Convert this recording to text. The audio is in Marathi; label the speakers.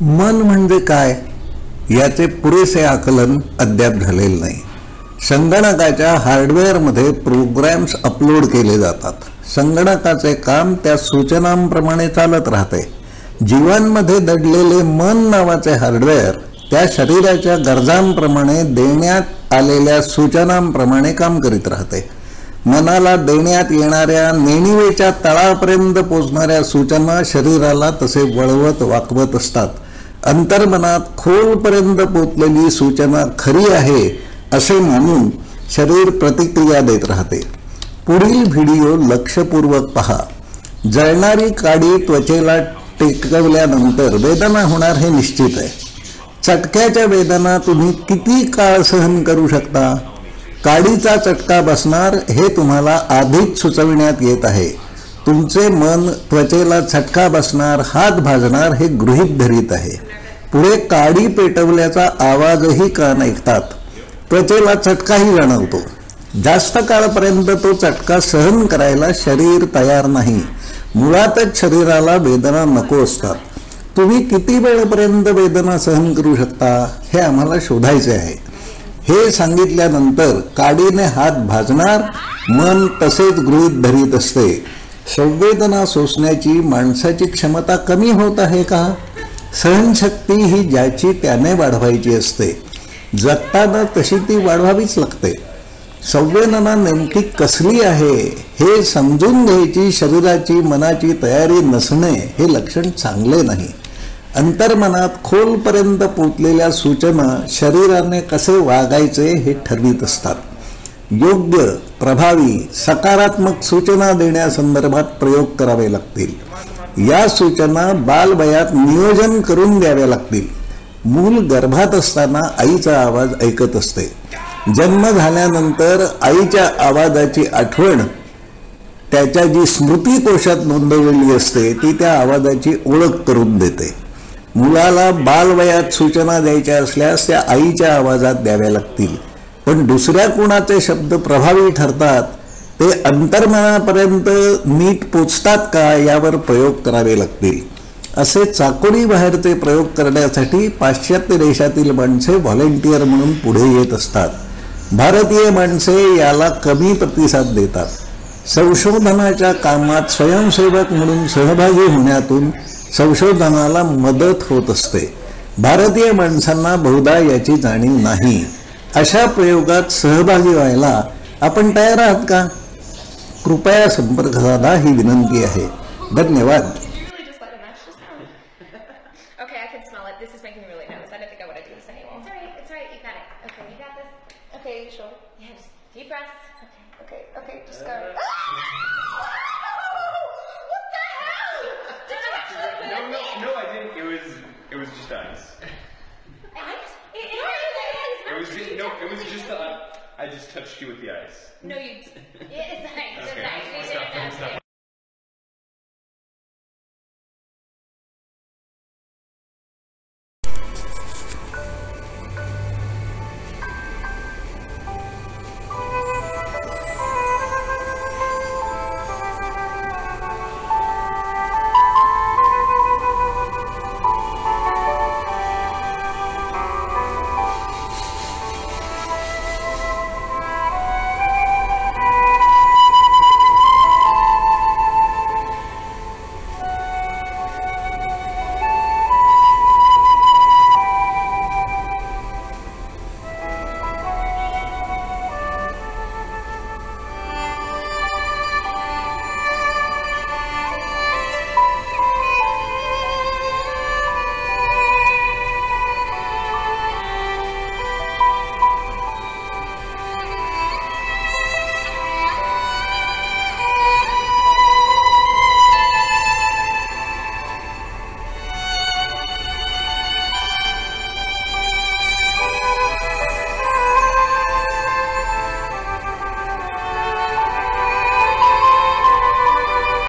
Speaker 1: मन म्हणजे काय याचे पुरेसे आकलन अद्याप झालेले नाही. संगणकाच्या हार्डवेअरमध्ये प्रोग्रॅम्स अपलोड केले जातात. संगणकाचे काम त्या सूचनांप्रमाणे चालत राहते. जीवांमध्ये दडलेले मन नावाचे हार्डवेअर त्या शरीराच्या गरजांप्रमाणे देण्यात आलेल्या सूचनांप्रमाणे काम करीत राहते. मनाला देण्यात येणाऱ्या नेणिवेच्या तळापर्यंत पोचणाऱ्या सूचना शरीराला तसे वळवत वाकवत असतात. अंतर्मनात खोलपर्यंत पोचलेली सूचना खरी आहे असे मानून शरीर प्रतिक्रिया देत राहते. पुढील व्हिडिओ लक्षपूर्वक पहा. जळणारी काडी त्वचेला टेकवल्यानंतर वेदना होणार हे निश्चित आहे. चटक्याच्या वेदना तुम्ही किती काळ सहन करू शकता? काडीचा चटका बसणार हे तुम्हाला आधीच सुचविण्यात येत आहे. तुमचे मन त्वचेला झटका बसणार, हात भाजणार हे गृहीत धरीत आहे. पुढे काडी पेटवल्याचा आवाजही कान ऐकतात. त्वचेला चटकाही जाणवतो. जास्त काळपर्यंत तो चटका सहन करायला शरीर तयार नाही. मुळातच शरीराला वेदना नको असतात. तुम्ही किती वेळपर्यंत वेदना सहन करू शकता हे आम्हाला शोधायचे आहे. हे सांगितल्यानंतर काडीने हात भाजणार, मन तसेच गृहीत धरीत असते. संवेदना सोसण्याची माणसाची क्षमता कमी होत आहे का? सहनशक्ती ही ज्याची त्याने वाढवायची असते. जगताना तशी ती वाढवावीच लागते. संवेदना नेमकी कसली आहे हे समजून घ्यायची शरीराची मनाची तयारी नसणे हे लक्षण चांगले नाही. अंतर्मनात खोलपर्यंत पोचलेल्या सूचना शरीराने कसे वागायचे हे ठरवित असतात. योग्य, प्रभावी, सकारात्मक सूचना देण्यासंदर्भात प्रयोग करावे लागतील. या सूचना बालवयात नियोजन करून द्याव्या लागतील. मूल गर्भात असताना आईचा आवाज ऐकत असते. जन्म झाल्यानंतर आईच्या आवाजाची आठवण त्याच्या जी स्मृती कोशात नोंदवलेली असते ती त्या आवाजाची ओळख करून देते. मुलाला बालवयात सूचना द्यायच्या असल्यास त्या आईच्या आवाजात द्याव्या लागतील. पण दुसऱ्या कोणाचे शब्द प्रभावी ठरतात ते अंतर्मनापर्यंत नीट पोचतात का यावर प्रयोग करावे लागतील. असे चाकोरी बाहेरचे प्रयोग करण्यासाठी पाश्चात्य देशातील माणसे व्हॉलेंटियर म्हणून पुढे येत असतात. भारतीय माणसे याला कमी प्रतिसाद देतात. संशोधनाच्या कामात स्वयंसेवक म्हणून सहभागी होण्यातून संशोधनाला मदत होत असते. भारतीय माणसांना बहुधा याची जाणीव नाही. अशा प्रयोगात सहभागी व्हायला आपण तयार आहात का? कृपया संपर्क साधा ही विनंती आहे. धन्यवाद.
Speaker 2: No, I didn't. It was just ice. It was just I just touched you with the ice.
Speaker 3: No, you. It's ice. It's ice.
Speaker 2: Stop.